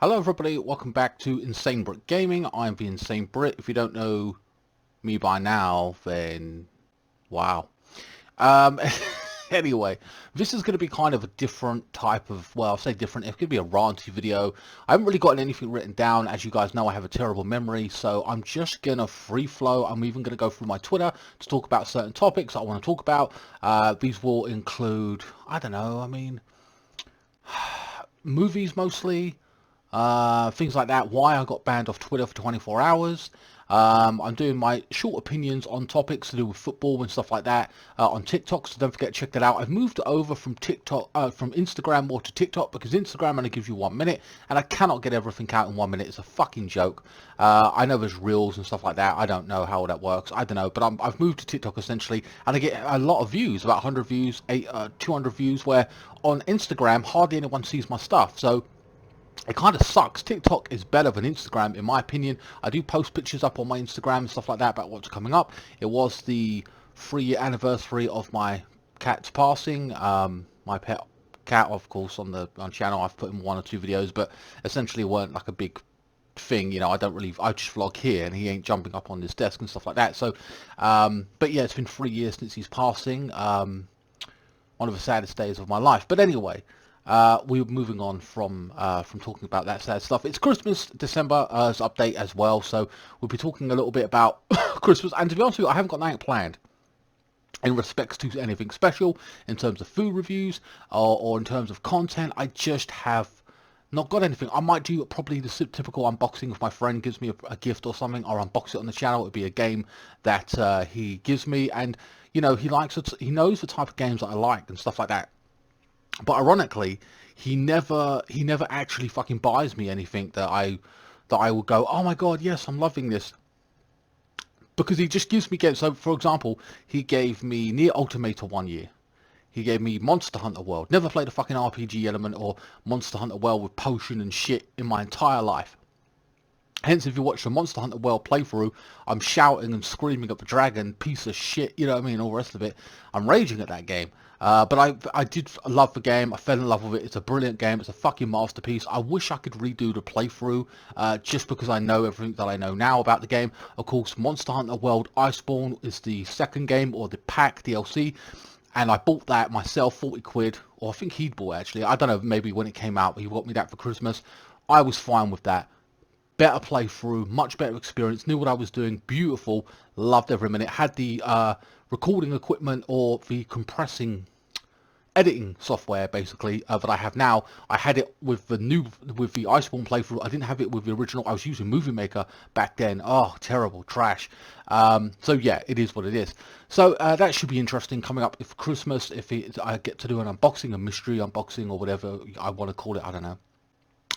Hello everybody, welcome back to INSANEBRIT Gaming. I'm the INSANEBRIT. If you don't know me by now, then wow. Um, anyway, this is going to be kind of a different type of, well, I'll say different, it's going to be a ranty video. I haven't really gotten anything written down. As you guys know, I have a terrible memory, so I'm just going to free flow. I'm even going to go through my Twitter to talk about certain topics I want to talk about. These will include, I don't know, I mean, movies mostly. Things like that, why I got banned off Twitter for 24 hours. I'm doing my short opinions on topics to do with football and stuff like that on TikTok, so don't forget to check that out. I've moved over from TikTok, from Instagram more to TikTok, because Instagram only gives you 1 minute, and I cannot get everything out in 1 minute. It's a fucking joke. I know there's reels and stuff like that. I don't know how that works. I don't know, but I've moved to TikTok essentially, and I get a lot of views, about 100 views, 200 views, where on Instagram hardly anyone sees my stuff. So it kind of sucks. TikTok is better than Instagram, in my opinion. I do post pictures up on my Instagram and stuff like that about what's coming up. It was the 3-year anniversary of my cat's passing. My pet cat, of course, on channel, I've put in 1 or 2 videos, but essentially weren't like a big thing. You know, I just vlog here, and he ain't jumping up on this desk and stuff like that. So, but yeah, it's been 3 years since he's passing. One of the saddest days of my life. But anyway. We're moving on from talking about that sad stuff. It's Christmas, December's update as well, so we'll be talking a little bit about Christmas. And to be honest with you, I haven't got anything planned in respects to anything special in terms of food reviews or in terms of content. I just have not got anything. I might do probably the typical unboxing if my friend gives me a gift or something, or unbox it on the channel. It'd be a game that he gives me, and you know, he likes it. He knows the type of games that I like and stuff like that. But ironically, he never actually fucking buys me anything that I would go, oh my god, yes, I'm loving this. Because he just gives me games. So, for example, he gave me Nier Automata 1 year. He gave me Monster Hunter World. Never played a fucking RPG element or Monster Hunter World with potion and shit in my entire life. Hence, if you watch the Monster Hunter World playthrough, I'm shouting and screaming at the dragon, piece of shit, you know what I mean, all the rest of it. I'm raging at that game. But I did love the game. I fell in love with it. It's a brilliant game. It's a fucking masterpiece. I wish I could redo the playthrough just because I know everything that I know now about the game. Of course, Monster Hunter World Iceborne is the second game, or the pack DLC. And I bought that myself, 40 quid. Or I think he'd bought it, actually. I don't know, maybe when it came out, but he got me that for Christmas. I was fine with that. Better playthrough, much better experience, knew what I was doing, beautiful, loved every minute. Had the recording equipment, or the editing software basically that I have now. I had it with the Iceborne playthrough. I didn't have it with the original. I was using Movie Maker back then. Oh, terrible, trash. So yeah, it is what it is. So that should be interesting coming up for Christmas, if I get to do an unboxing, a mystery unboxing, or whatever I want to call it, I don't know.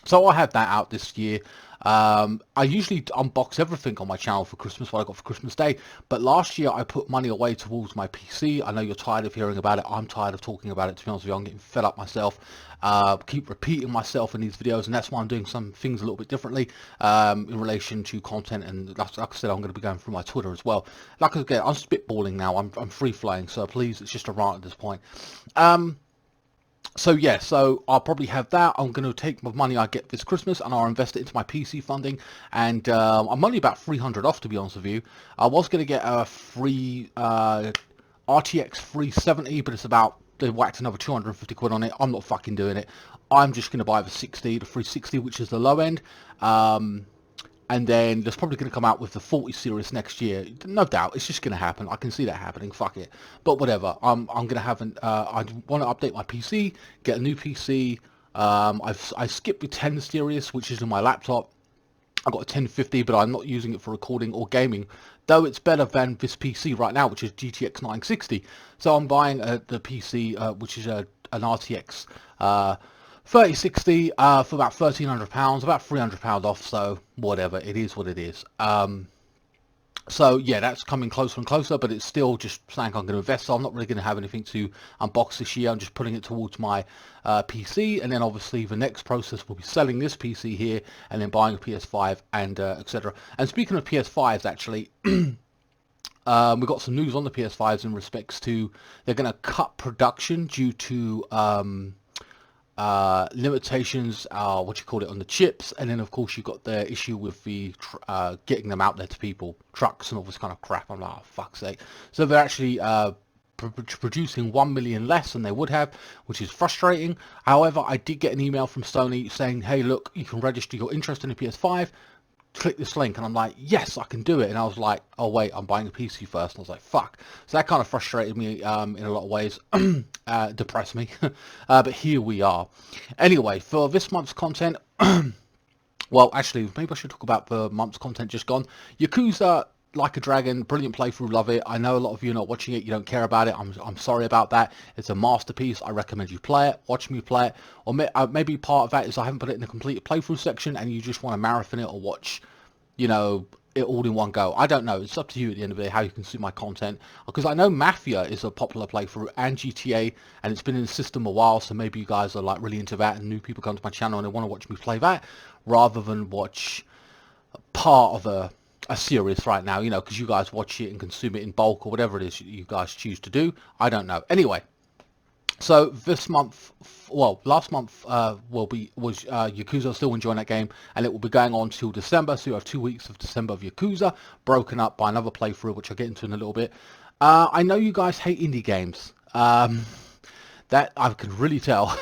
So I have that out this year. I usually unbox everything on my channel for Christmas, what I got for Christmas Day. But last year I put money away towards my PC. I know you're tired of hearing about it. I'm tired of talking about it, to be honest with you. I'm getting fed up myself. Keep repeating myself in these videos, and that's why I'm doing some things a little bit differently in relation to content. And like I said, I'm going to be going through my Twitter as well. Like again, I'm spitballing now. I'm free flying, so please, it's just a rant at this point. So yeah, so I'll probably have that. I'm going to take my money I get this Christmas and I'll invest it into my PC funding. And I'm only about 300 off, to be honest with you. I was going to get a free RTX 370, but it's about, they whacked another 250 quid on it. I'm not fucking doing it. I'm just going to buy the 360, which is the low end. And then there's probably going to come out with the 40 series next year. No doubt, it's just going to happen. I can see that happening. Fuck it. But whatever. I'm going to have I want to update my PC, get a new PC. I skipped the 10 series, which is in my laptop. I've got a 1050, but I'm not using it for recording or gaming. Though it's better than this PC right now, which is GTX 960. So I'm buying the PC, which is an RTX 3060 for about £1,300, about £300 off, so whatever, it is what it is. So yeah, that's coming closer and closer, but it's still just saying I'm going to invest, so I'm not really going to have anything to unbox this year. I'm just putting it towards my PC, and then obviously the next process will be selling this PC here, and then buying a PS5, and etc. And speaking of PS5s, actually, we've got some news on the PS5s in respects to, they're going to cut production due to limitations, what you call it, on the chips, and then of course you've got the issue with the getting them out there to people, trucks and all this kind of crap. I'm like, oh, fuck's sake. So they're actually producing 1 million less than they would have, which is frustrating. However, I did get an email from Sony saying, hey, look, you can register your interest in the PS5, click this link, and I'm like, yes, I can do it. And I was like, oh wait, I'm buying a PC first. And I was like, fuck. So that kind of frustrated me in a lot of ways, depressed me. But here we are. Anyway, for this month's content, well, actually, maybe I should talk about the month's content just gone. Yakuza Like a Dragon, brilliant playthrough, love it. I know a lot of you are not watching it, you don't care about it. I'm sorry about that. It's a masterpiece. I recommend you play it, watch me play it. Or maybe part of that is I haven't put it in the completed playthrough section and you just want to marathon it or watch, you know, it all in one go. I don't know. It's up to you at the end of the day how you consume my content. Because I know Mafia is a popular playthrough and GTA, and it's been in the system a while, so maybe you guys are like really into that and new people come to my channel and they want to watch me play that rather than watch part of a series right now, you know, because you guys watch it and consume it in bulk or whatever it is you guys choose to do. I don't know. Anyway, so this month, well, last month was Yakuza. Still enjoying that game, and it will be going on till December. So you have 2 weeks of December of Yakuza, broken up by another playthrough, which I'll get into in a little bit. I know you guys hate indie games. That I can really tell.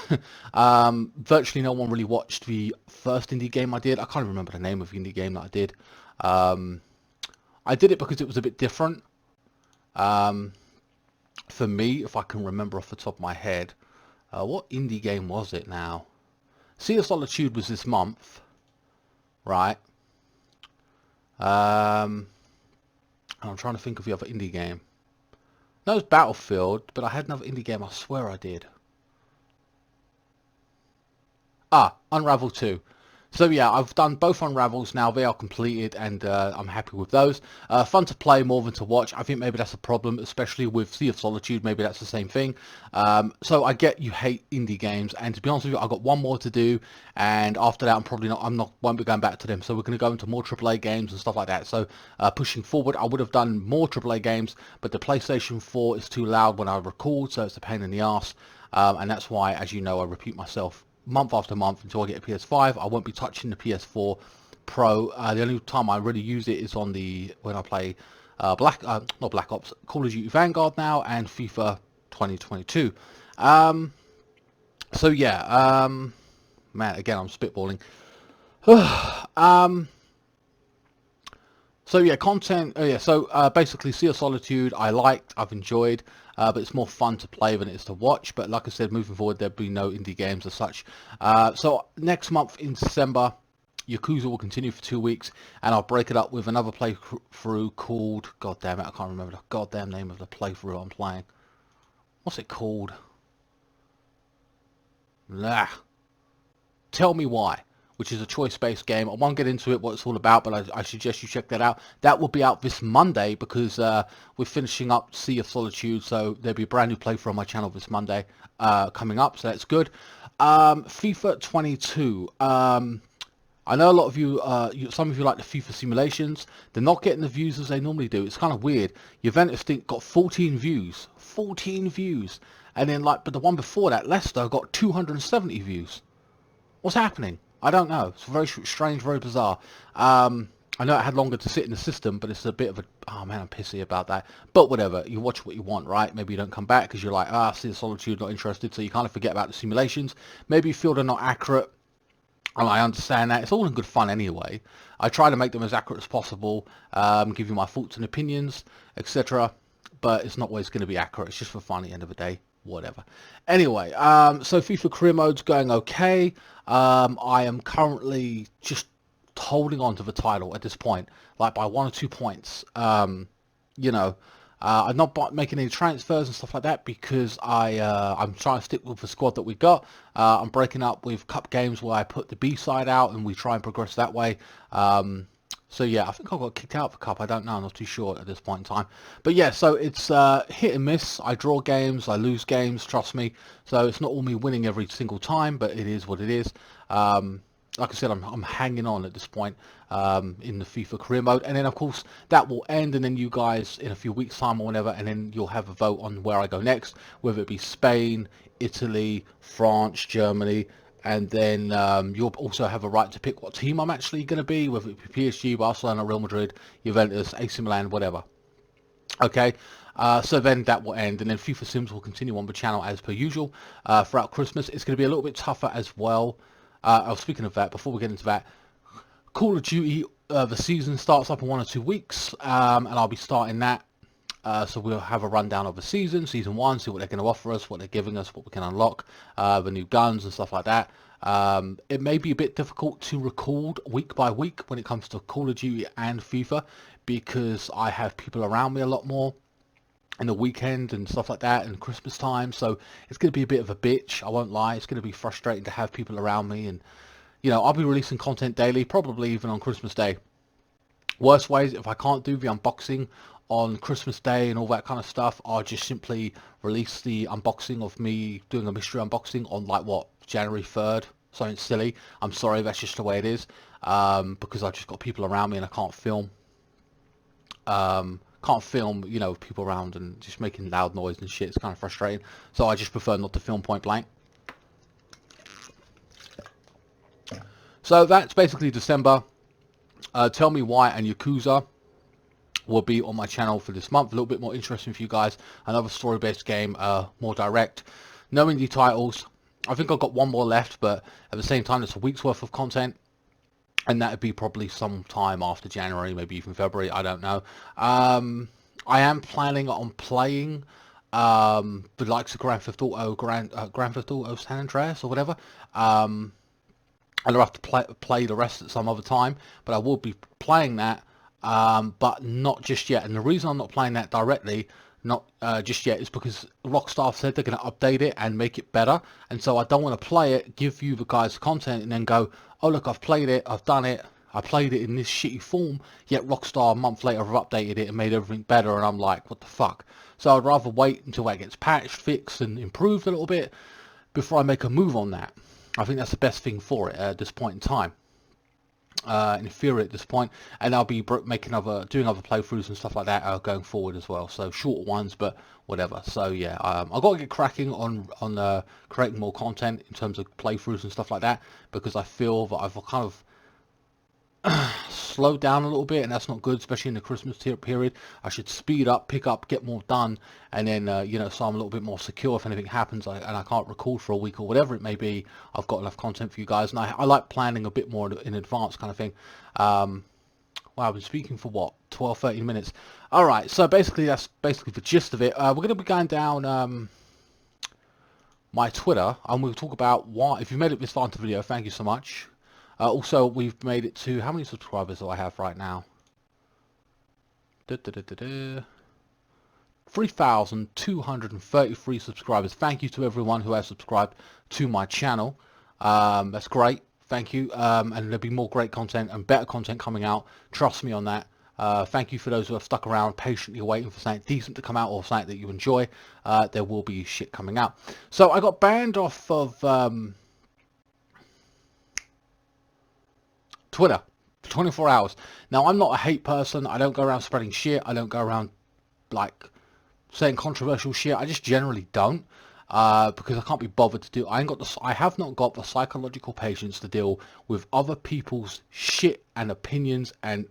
Virtually no one really watched the first indie game I did. I can't remember the name of the indie game that I did. I did it because it was a bit different. For me, if I can remember off the top of my head, what indie game was it now? Sea of Solitude was this month, right? And I'm trying to think of the other indie game. No, it was Battlefield, but I had another indie game, I swear I did. Unravel 2. So yeah, I've done both Unravels now. They are completed and I'm happy with those. Fun to play more than to watch. I think maybe that's a problem, especially with Sea of Solitude. Maybe that's the same thing. So I get you hate indie games, and to be honest with you, I've got one more to do, and after that won't be going back to them. So we're going to go into more AAA games and stuff like that. So pushing forward, I would have done more AAA games, but the PlayStation 4 is too loud when I record, so it's a pain in the ass. And that's why, as you know, I repeat myself month after month until I get a PS5. I won't be touching the PS4 Pro. The only time I really use it is on when I play not Black Ops, Call of Duty Vanguard now, and FIFA 2022. So yeah, man, again, I'm spitballing. So yeah, content. So basically, Sea of Solitude, I've enjoyed, but it's more fun to play than it is to watch. But like I said, moving forward, there'll be no indie games as such. So next month in December, Yakuza will continue for 2 weeks, and I'll break it up with another playthrough called, god damn it, I can't remember the goddamn name of the playthrough I'm playing. What's it called? Nah. Tell Me Why, which is a choice-based game. I won't get into it, what it's all about, but I suggest you check that out. That will be out this Monday because we're finishing up Sea of Solitude, so there'll be a brand new playthrough on my channel this Monday coming up, so that's good. FIFA 22. I know a lot of you, some of you like the FIFA Simulations. They're not getting the views as they normally do. It's kind of weird. Juventus got 14 views. 14 views. And then, but the one before that, Leicester, got 270 views. What's happening? I don't know. It's very strange, very bizarre. I know it had longer to sit in the system, but it's a bit of a... Oh, man, I'm pissy about that. But whatever. You watch what you want, right? Maybe you don't come back because you're like, Sea of Solitude, not interested. So you kind of forget about the simulations. Maybe you feel they're not accurate. And I understand that. It's all in good fun anyway. I try to make them as accurate as possible, give you my thoughts and opinions, etc. But it's not always going to be accurate. It's just for fun at the end of the day. Whatever. Anyway, so FIFA career mode's going okay. I am currently just holding on to the title at this point, like by 1 or 2 points. You know, I'm not making any transfers and stuff like that because I'm trying to stick with the squad that we got. I'm breaking up with cup games where I put the B side out and we try and progress that way. So yeah, I think I got kicked out of the cup. I don't know. I'm not too sure at this point in time. But yeah, so it's hit and miss. I draw games, I lose games, trust me. So it's not all me winning every single time, but it is what it is. Like I said, I'm hanging on at this point in the FIFA career mode. And then, of course, that will end. And then you guys, in a few weeks' time or whatever, and then you'll have a vote on where I go next, whether it be Spain, Italy, France, Germany, and then you'll also have a right to pick what team I'm actually going to be, whether it be PSG, Barcelona, Real Madrid, Juventus, AC Milan, whatever. Okay, so then that will end, and then FIFA Sims will continue on the channel as per usual throughout Christmas. It's going to be a little bit tougher as well. I was speaking of that, before we get into that, Call of Duty, the season starts up in 1 or 2 weeks, and I'll be starting that. So we'll have a rundown of the season 1, see what they're going to offer us, what they're giving us, what we can unlock, the new guns and stuff like that. It may be a bit difficult to record week by week when it comes to Call of Duty and FIFA, because I have people around me a lot more in the weekend and stuff like that, and Christmas time. So it's going to be a bit of a bitch, I won't lie. It's going to be frustrating to have people around me, and you know, I'll be releasing content daily, probably even on Christmas Day. Worst ways, if I can't do the unboxing on Christmas Day and all that kind of stuff, I'll just simply release the unboxing of me doing a mystery unboxing on, like, what, January 3rd? Something silly. I'm sorry, that's just the way it is, because I've just got people around me and I can't film. You know, people around and just making loud noise and shit. It's kind of frustrating. So I just prefer not to film point blank. So that's basically December. Tell Me Why and Yakuza will be on my channel for this month. A little bit more interesting for you guys. Another story-based game, more direct. No indie titles. I think I've got one more left, but at the same time, it's a week's worth of content. And that would be probably sometime after January, maybe even February, I don't know. I am planning on playing the likes of Grand Theft Auto San Andreas or whatever. And I'll have to play the rest at some other time, but I will be playing that, but not just yet. And the reason I'm not playing that directly, not just yet, is because Rockstar said they're going to update it and make it better, and so I don't want to play it, give you the guys content, and then go, oh look, I've played it, I've done it, I played it in this shitty form, yet Rockstar a month later have updated it and made everything better, and I'm like, what the fuck? So I'd rather wait until that gets patched, fixed, and improved a little bit before I make a move on that. I think that's the best thing for it at this point in time. In theory at this point, and I'll be doing other playthroughs and stuff like that going forward as well. So shorter ones, but whatever. So yeah, I've got to get cracking on creating more content in terms of playthroughs and stuff like that, because I feel that I've kind of slowed down a little bit, and that's not good, especially in the Christmas period. I should speed up, pick up, get more done, and then you know, so I'm a little bit more secure if anything happens and I can't record for a week or whatever it may be. I've got enough content for you guys, and I like planning a bit more in advance, kind of thing. Wow, I've been speaking for what, 12-13 minutes. All right, so basically that's basically the gist of it. We're going to be going down my Twitter, and we'll talk about why. If you made it this far into the video, thank you so much. Also, we've made it to, how many subscribers do I have right now? 3,233 subscribers. Thank you to everyone who has subscribed to my channel. That's great. Thank you. And there'll be more great content and better content coming out. Trust me on that. Thank you for those who have stuck around patiently waiting for something decent to come out, or something that you enjoy. There will be shit coming out. So I got banned off of Twitter for 24 hours. Now, I'm not a hate person. I don't go around spreading shit. I don't go around like saying controversial shit. I just generally don't, because I can't be bothered to do. I have not got the psychological patience to deal with other people's shit and opinions, and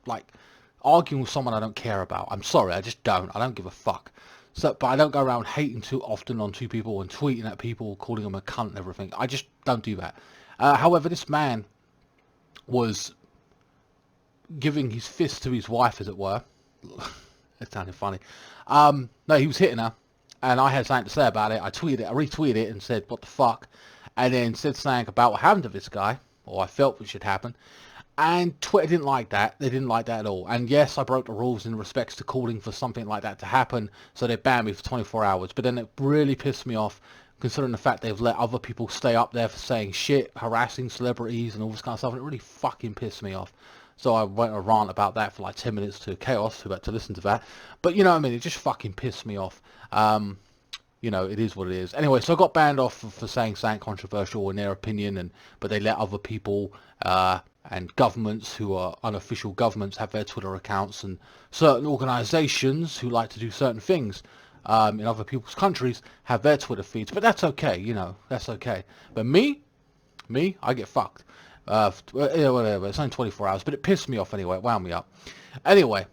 like arguing with someone I don't care about. I'm sorry, I just don't. I don't give a fuck. So, but I don't go around hating too often on two people and tweeting at people, calling them a cunt and everything. I just don't do that. However, this man was giving his fist to his wife, as it were. That sounded funny. No, he was hitting her, and I had something to say about it. I retweeted it and said, what the fuck, and then said something about what happened to this guy, or I felt it should happen, and Twitter didn't like that. They didn't like that at all. And yes, I broke the rules in respects to calling for something like that to happen, so they banned me for 24 hours. But then it really pissed me off, considering the fact they've let other people stay up there for saying shit, harassing celebrities and all this kind of stuff, and it really fucking pissed me off. So I went a rant about that for like 10 minutes to Chaos, who had to listen to that. But you know what I mean, it just fucking pissed me off. You know, it is what it is. Anyway, so I got banned off for saying something controversial in their opinion, but they let other people and governments who are unofficial governments have their Twitter accounts, and certain organisations who like to do certain things. in other people's countries have their Twitter feeds, but that's okay, you know, that's okay. But me, I get fucked. Yeah, whatever, it's only 24 hours, but it pissed me off anyway, it wound me up. Anyway,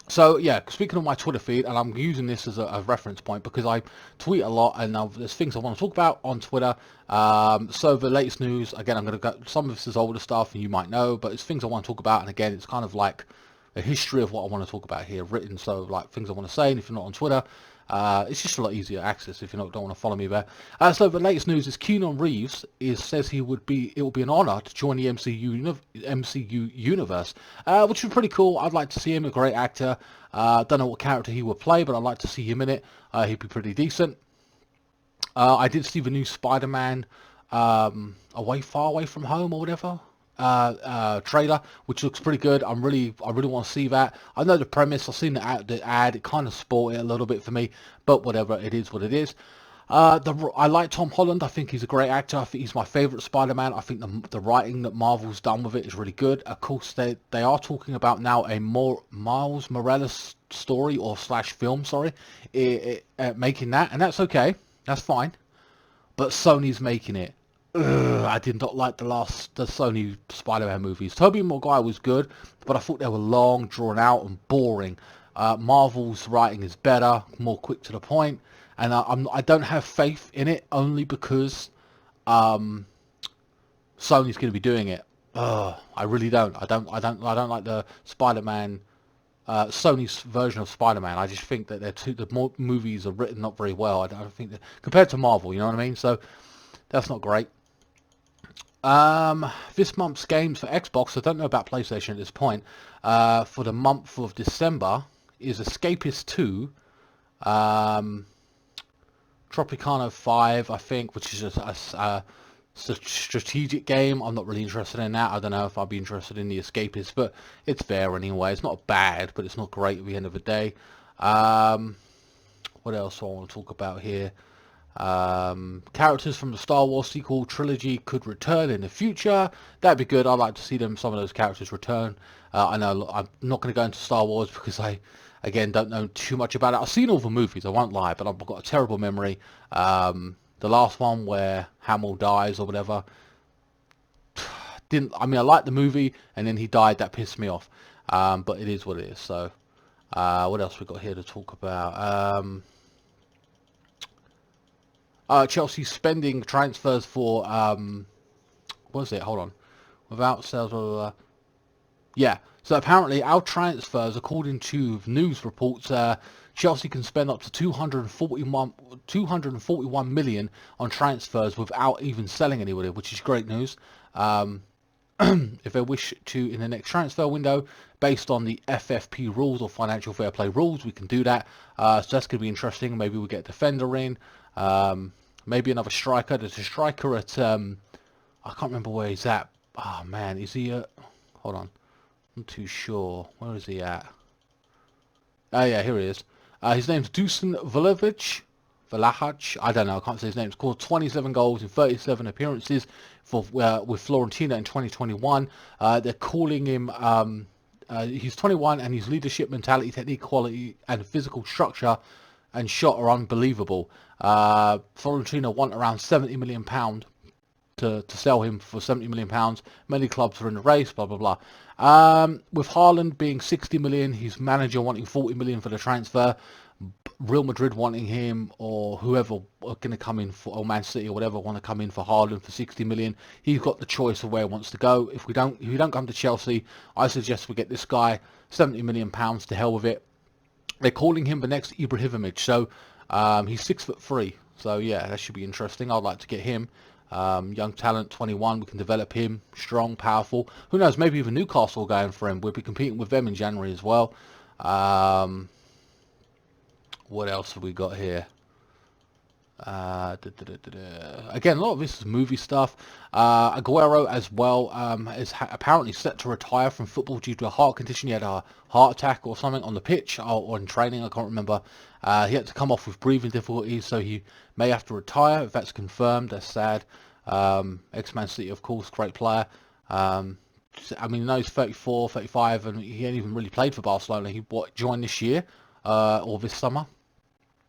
so yeah, speaking of my Twitter feed, and I'm using this as a reference point because I tweet a lot, and there's things I want to talk about on Twitter. So the latest news, again, I'm going to go, some of this is older stuff, and you might know, but it's things I want to talk about, and again, it's kind of like a history of what I want to talk about here, written, so like things I want to say, and if you're not on Twitter, it's just a lot easier access if you don't want to follow me there. So the latest news is Keanu Reeves says it would be an honor to join the MCU universe, which is pretty cool. I'd like to see him, a great actor. Don't know what character he would play, but I'd like to see him in it. He'd be pretty decent. I did see the new Spider-Man Far Away from Home or whatever trailer, which looks pretty good. I really want to see that. I know the premise. I've seen the ad. It kind of spoiled it a little bit for me, but whatever. It is what it is. I like Tom Holland. I think he's a great actor. I think he's my favourite Spider-Man. I think the writing that Marvel's done with it is really good. Of course, they are talking about now a more Miles Morales story or slash film, sorry, making that, and that's okay. That's fine. But Sony's making it. I did not like the Sony Spider-Man movies. Tobey Maguire was good, but I thought they were long, drawn out, and boring. Marvel's writing is better, more quick to the point, and I don't have faith in it only because Sony's going to be doing it. I really don't. I don't like the Spider-Man. Sony's version of Spider-Man. I just think that the movies are written not very well. I don't think that compared to Marvel, you know what I mean? So that's not great. This month's games for Xbox, I don't know about PlayStation at this point, for the month of December is Escapist 2, Tropicana 5, I think, which is a strategic game. I'm not really interested in that. I don't know if I'll be interested in the Escapist, but it's there anyway. It's not bad, but it's not great at the end of the day. What else do I want to talk about here? Characters from the Star Wars sequel trilogy could return in the future. That'd be good. I'd like to see some of those characters return. I know I'm not going to go into Star Wars because I, again, don't know too much about it. I've seen all the movies, I won't lie, but I've got a terrible memory. The last one where Hamill dies or whatever, I liked the movie, and then he died. That pissed me off. But it is what it is. So, what else we got here to talk about? Chelsea spending transfers for what was it? Hold on, without sales. Blah, blah, blah. Yeah. So apparently, our transfers, according to news reports, Chelsea can spend up to 241 million on transfers without even selling anybody, which is great news. If they wish to in the next transfer window, based on the FFP rules or financial fair play rules, we can do that. So that's going to be interesting. Maybe we'll get a defender in. Maybe another striker. There's a striker at I can't remember where he's at. Oh man, is he at, hold on, I'm not too sure. Where is he at? Oh yeah, here he is. His name's Dusan Vlahovic. I don't know, I can't say his name. He's scored 27 goals in 37 appearances for with Fiorentina in 2021. They're calling him he's 21, and his leadership, mentality, technique, quality and physical structure and shot are unbelievable. Fiorentina want around £70 million to sell him for £70 million. Many clubs are in the race, blah blah blah. With Haaland being 60 million, his manager wanting 40 million for the transfer, Real Madrid wanting him, or whoever are going to come in for, or Man City or whatever want to come in for Haaland for 60 million. He's got the choice of where he wants to go. If we don't come to Chelsea, I suggest we get this guy. £70 million, to hell with it. They're calling him the next Ibrahimovic, so he's 6'3", so yeah, that should be interesting. I'd like to get him. Young talent, 21, we can develop him, strong, powerful. Who knows, maybe even Newcastle will go in for him. We'll be competing with them in January as well. What else have we got here? Again, a lot of this is movie stuff. Aguero as well is apparently set to retire from football due to a heart condition. He had a heart attack or something on the pitch or in training, I can't remember. He had to come off with breathing difficulties, so he may have to retire. If that's confirmed, that's sad. Ex-Man City, of course, great player. I mean, no, he's 34, 35, and he ain't even really played for Barcelona. He joined this year or this summer.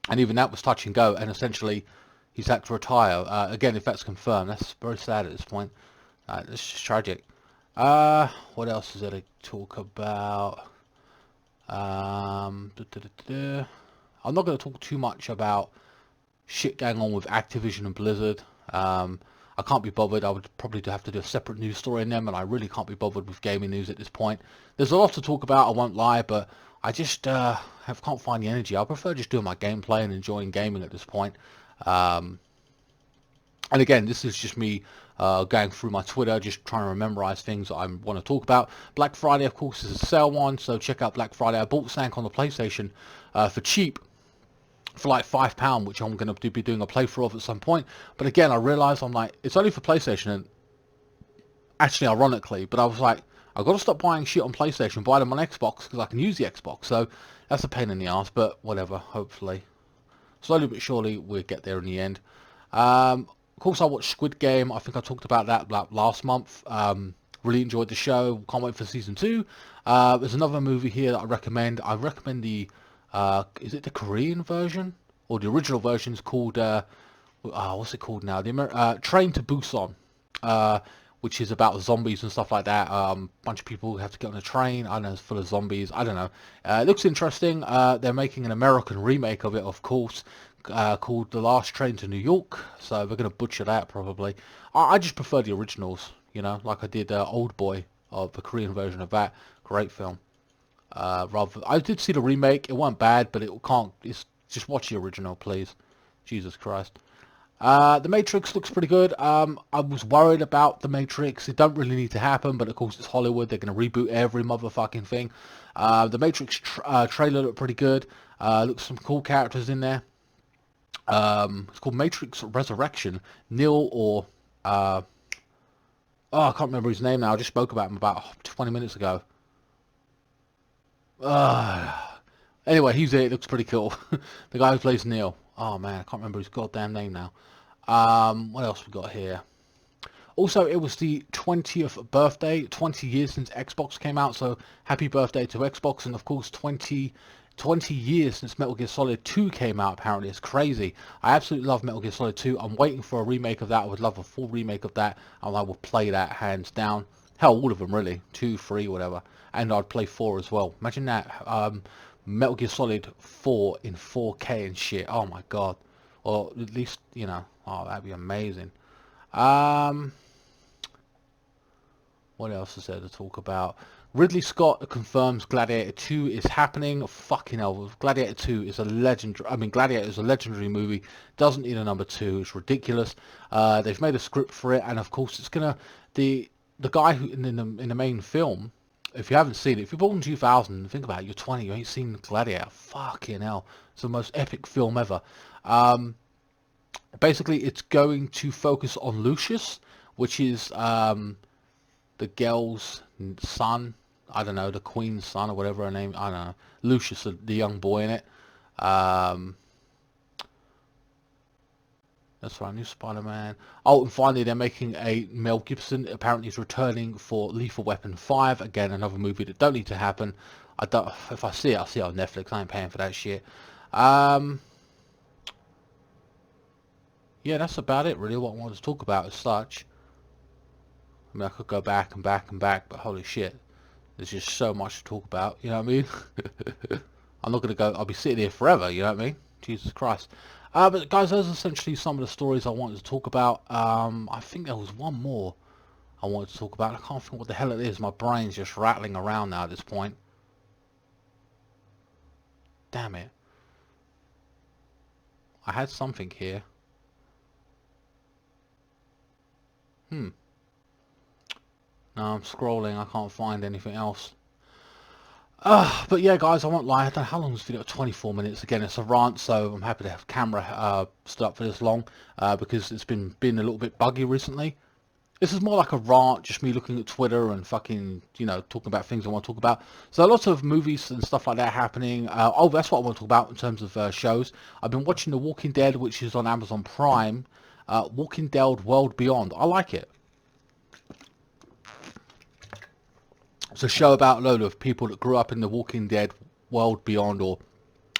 and even that was touch and go, and essentially he's had to retire. Again, if that's confirmed, that's very sad at this point. It's just tragic. What else is there to talk about? I'm not going to talk too much about shit going on with Activision and Blizzard. I can't be bothered. I would probably have to do a separate news story in them, and I really can't be bothered with gaming news at this point. There's a lot to talk about, I won't lie, but I just can't find the energy. I prefer just doing my gameplay and enjoying gaming at this point. And again, this is just me going through my Twitter, just trying to memorize things that I want to talk about. Black Friday, of course, is a sale one, so check out Black Friday. I bought Sank on the PlayStation for cheap, for like £5, which I'm going to be doing a playthrough of at some point. But again, I realised I'm like, it's only for PlayStation, and actually, ironically, but I was like, I've got to stop buying shit on PlayStation, buy them on Xbox, because I can use the Xbox. So that's a pain in the ass, but whatever, hopefully. Slowly but surely, we'll get there in the end. Of course, I watched Squid Game. I think I talked about that last month. Really enjoyed the show. Can't wait for season 2. There's another movie here that I recommend. I recommend the, is it the Korean version? Or the original version is called, what's it called now? The Train to Busan. Which is about zombies and stuff like that. Bunch of people have to get on a train. I know it's full of zombies. I don't know. It looks interesting. They're making an American remake of it, of course, called The Last Train to New York. So they're going to butcher that probably. I just prefer the originals, you know, like I did Old Boy, of the Korean version of that. Great film. I did see the remake. It wasn't bad, but it's just watch the original, please. Jesus Christ. The Matrix looks pretty good. I was worried about The Matrix. It don't really need to happen, but of course it's Hollywood. They're going to reboot every motherfucking thing. The Matrix trailer looked pretty good. Looks some cool characters in there. It's called Matrix Resurrection. Neil or... I can't remember his name now. I just spoke about him about 20 minutes ago. Anyway, he's it. It looks pretty cool. The guy who plays Neil. Oh man, I can't remember his goddamn name now. What else we got here? Also, it was the 20th birthday, 20 years since Xbox came out, so happy birthday to Xbox, and of course 20 years since Metal Gear Solid 2 came out, apparently. It's crazy. I absolutely love Metal Gear Solid 2. I'm waiting for a remake of that. I would love a full remake of that, and I will play that hands down. Hell, all of them really. 2, 3, whatever. And I'd play 4 as well. Imagine that. Metal Gear Solid 4 in 4K and shit. Oh my god. Or at least, you know, oh, that'd be amazing. What else is there to talk about? Ridley Scott confirms Gladiator 2 is happening. Fucking hell, Gladiator 2 is a legendary... I mean, Gladiator is a legendary movie. Doesn't need a number 2. It's ridiculous. They've made a script for it, and of course it's gonna... The guy who in the main film... If you haven't seen it, if you're born in 2000, think about it, you're 20, you ain't seen Gladiator. Fucking hell. It's the most epic film ever. Basically, it's going to focus on Lucius, which is the girl's son. I don't know, the queen's son or whatever her name. I don't know. Lucius, the young boy in it. That's right, new Spider-Man. Oh, and finally, they're making a Mel Gibson. Apparently, he's returning for Lethal Weapon 5. Again, another movie that don't need to happen. I don't. If I see it, I'll see it on Netflix. I ain't paying for that shit. Yeah, that's about it, really, what I wanted to talk about as such. I mean, I could go back and back and back, but holy shit. There's just so much to talk about, you know what I mean? I'm not going to go... I'll be sitting here forever, you know what I mean? Jesus Christ. But guys, those are essentially some of the stories I wanted to talk about. I think there was one more I wanted to talk about. I can't think what the hell it is. My brain's just rattling around now at this point. Damn it. I had something here. No, I'm scrolling. I can't find anything else. But yeah, guys, I won't lie. I don't know how long is this video? 24 minutes. Again, it's a rant, so I'm happy to have camera stood up for this long because it's been a little bit buggy recently. This is more like a rant, just me looking at Twitter and fucking, you know, talking about things I want to talk about. So lots of movies and stuff like that happening. Oh, that's what I want to talk about in terms of shows. I've been watching The Walking Dead, which is on Amazon Prime. Walking Dead World Beyond. I like it. It's a show about a load of people that grew up in the Walking Dead World Beyond, or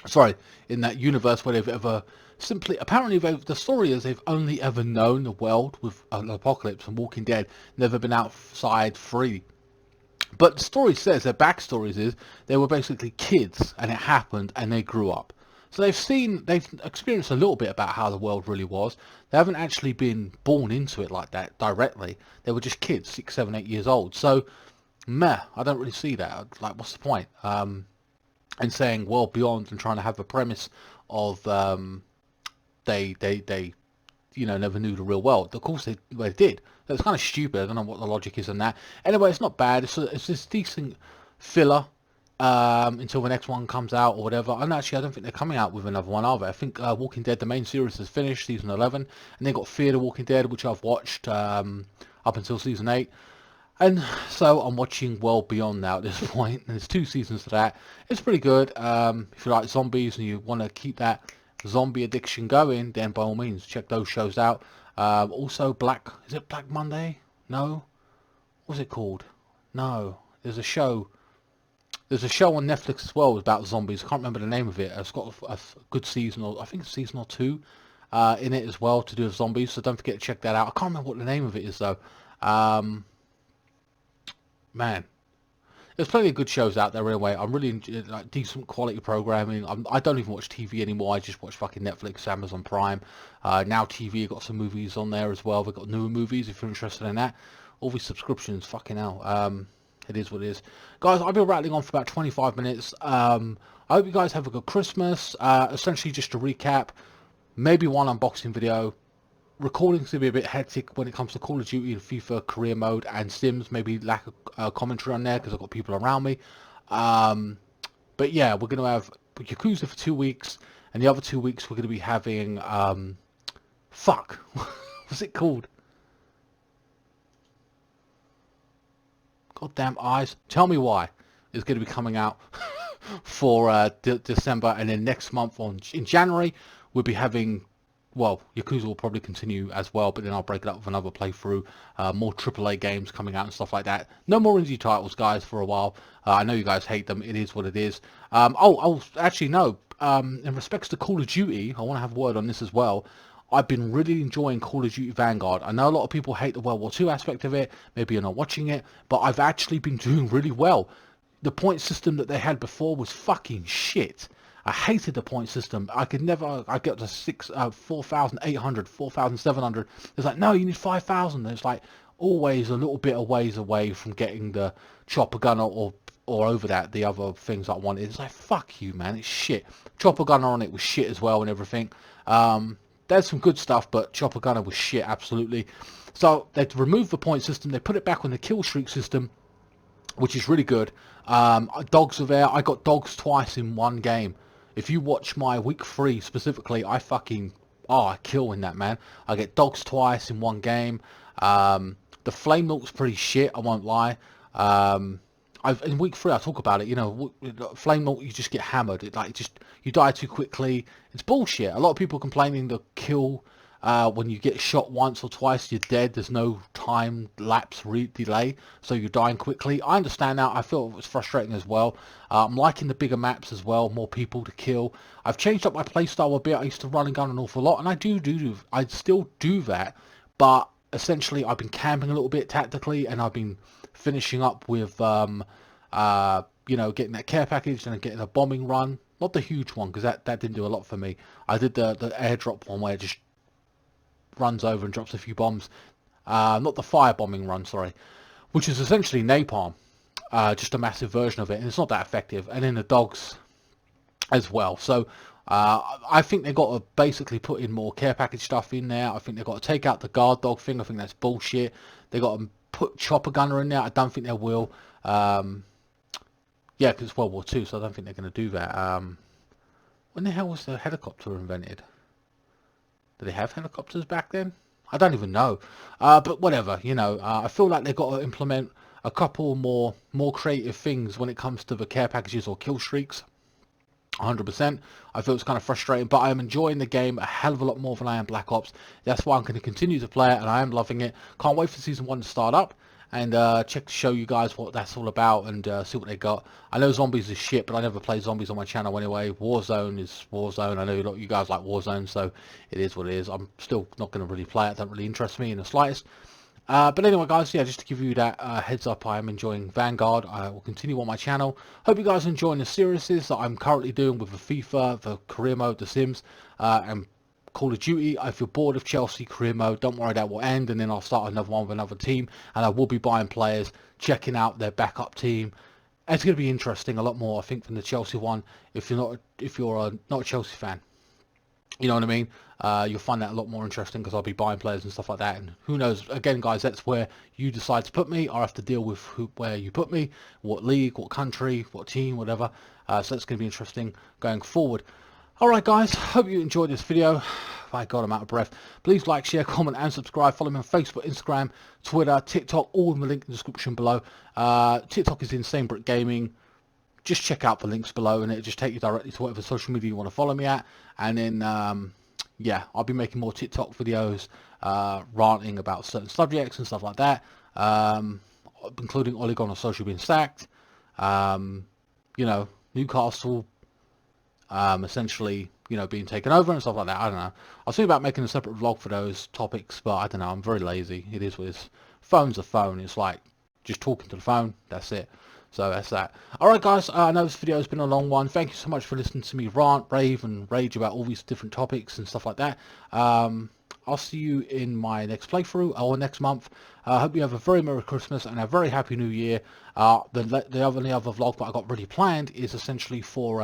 Sorry, in that universe where they've ever simply, apparently the story is they've only ever known the world with an apocalypse and Walking Dead, never been outside free. But the story says, their backstories is, they were basically kids and it happened and they grew up. So they've experienced a little bit about how the world really was. They haven't actually been born into it like that directly. They were just kids, 6, 7, 8 years old. So, meh, I don't really see that. Like, what's the point? And saying world beyond and trying to have a premise of they never knew the real world. Of course they did. That's kind of stupid. I don't know what the logic is in that. Anyway, it's not bad. It's this decent filler until the next one comes out or whatever. And actually, I don't think they're coming out with another one either. I think Walking Dead, the main series, has finished, season 11, and they got Fear the Walking Dead, which I've watched up until season 8. And so I'm watching World Beyond now at this point. And there's 2 seasons to that. It's pretty good. If you like zombies and you want to keep that zombie addiction going, then by all means check those shows out. Also is it Black Monday? No? What's it called? No. There's a show on Netflix as well about zombies. I can't remember the name of it. It's got a good season, or I think it's season or 2 in it as well to do with zombies, so don't forget to check that out. I can't remember what the name of it is though. Man, there's plenty of good shows out there anyway. I'm really like decent quality programming. I don't even watch TV anymore. I just watch fucking Netflix, Amazon Prime. Now TV, got some movies on there as well. They've got newer movies if you're interested in that. All these subscriptions, fucking hell. It is what it is. Guys, I've been rattling on for about 25 minutes. I hope you guys have a good Christmas. Essentially, just to recap, maybe one unboxing video. Recording's going to be a bit hectic when it comes to Call of Duty and FIFA career mode and Sims. Maybe lack of commentary on there because I've got people around me. But yeah, we're going to have Yakuza for 2 weeks, and the other 2 weeks we're going to be having fuck, what's it called? Goddamn eyes! Tell me why it's going to be coming out for December, and then next month in January we'll be having. Well, Yakuza will probably continue as well, but then I'll break it up with another playthrough, more AAA games coming out and stuff like that. No more indie titles, guys, for a while. I know you guys hate them. It is what it is. Actually, no. In respects to Call of Duty, I want to have a word on this as well. I've been really enjoying Call of Duty Vanguard. I know a lot of people hate the World War II aspect of it. Maybe you're not watching it, but I've actually been doing really well. The point system that they had before was fucking shit. I hated the point system. I get to 4,800, 4,700. It's like, no, you need 5,000. It's like always a little bit of ways away from getting the chopper gunner or over that, the other things I wanted. It's like, fuck you, man. It's shit. Chopper gunner on it was shit as well and everything. There's some good stuff, but chopper gunner was shit, absolutely. So they removed the point system. They put it back on the kill streak system, which is really good. Dogs are there. I got dogs twice in one game. If you watch my week 3 specifically, I kill in that, man. I get dogs twice in one game. The flame milk's pretty shit, I won't lie. In week 3 I talk about it, flame milk, you just get hammered. You die too quickly. It's bullshit. A lot of people complaining the kill, when you get shot once or twice, you're dead. There's no time lapse delay, so you're dying quickly. I understand that. I feel it's frustrating as well. I'm liking the bigger maps as well, more people to kill. I've changed up my playstyle a bit. I used to run and gun an awful lot, and I still do that, but essentially I've been camping a little bit tactically, and I've been finishing up with getting that care package and getting a bombing run. Not the huge one, because that didn't do a lot for me. I did the airdrop one where it just runs over and drops a few bombs. Not the firebombing run, sorry, which is essentially napalm, just a massive version of it, and it's not that effective. And then the dogs as well. So I think they've got to basically put in more care package stuff in there. I think they've got to take out the guard dog thing. I think that's bullshit. They've got to put chopper gunner in there. I don't think they will. Yeah, because it's World War II, so I don't think they're going to do that. When the hell was the helicopter invented? Did they have helicopters back then? I don't even know. But whatever, I feel like they've got to implement a couple more creative things when it comes to the care packages or kill streaks. 100%. I feel it's kind of frustrating, but I am enjoying the game a hell of a lot more than I am Black Ops. That's why I'm going to continue to play it, and I am loving it. Can't wait for Season 1 to start up. and show you guys what that's all about, and see what they got. I know zombies is shit, but I never play zombies on my channel anyway. Warzone is Warzone. I know a lot of you guys like Warzone, so it is what it is. I'm still not going to really play it. It doesn't really interest me in the slightest. But anyway, guys, yeah, just to give you that heads up, I am enjoying Vanguard. I will continue on my channel. Hope you guys are enjoying the series that I'm currently doing with the FIFA, the career mode, The Sims, and Call of Duty. If you're bored of Chelsea career mode, don't worry, that will end, and then I'll start another one with another team, and I will be buying players, checking out their backup team. It's going to be interesting, a lot more, I think, than the Chelsea one. If you're not a Chelsea fan, you know what I mean? You'll find that a lot more interesting because I'll be buying players and stuff like that. And who knows? Again, guys, that's where you decide to put me. I have to deal with where you put me, what league, what country, what team, whatever. So that's going to be interesting going forward. Alright, guys, hope you enjoyed this video. My God, I'm out of breath. Please like, share, comment, and subscribe. Follow me on Facebook, Instagram, Twitter, TikTok, all in the link in the description below. TikTok is INSANEBRIT Gaming. Just check out the links below, and it'll just take you directly to whatever social media you want to follow me at. And then, yeah, I'll be making more TikTok videos, ranting about certain subjects and stuff like that, including Ole Gunnar Solskjaer being sacked, you know, Newcastle, essentially, you know, being taken over and stuff like that. I don't know. I was thinking about making a separate vlog for those topics, but I don't know. I'm very lazy. It is what it is. Phone's a phone. It's like just talking to the phone. That's it. So that's that. Alright, guys, I know this video has been a long one. Thank you so much for listening to me rant, rave and rage about all these different topics and stuff like that. I'll see you in my next playthrough or next month. I hope you have a very Merry Christmas and a very Happy New Year. The only other vlog that I got really planned is essentially for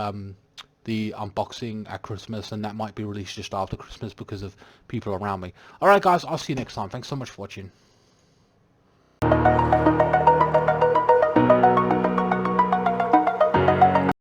the unboxing at Christmas, and that might be released just after Christmas because of people around me. Alright, guys, I'll see you next time. Thanks so much for watching.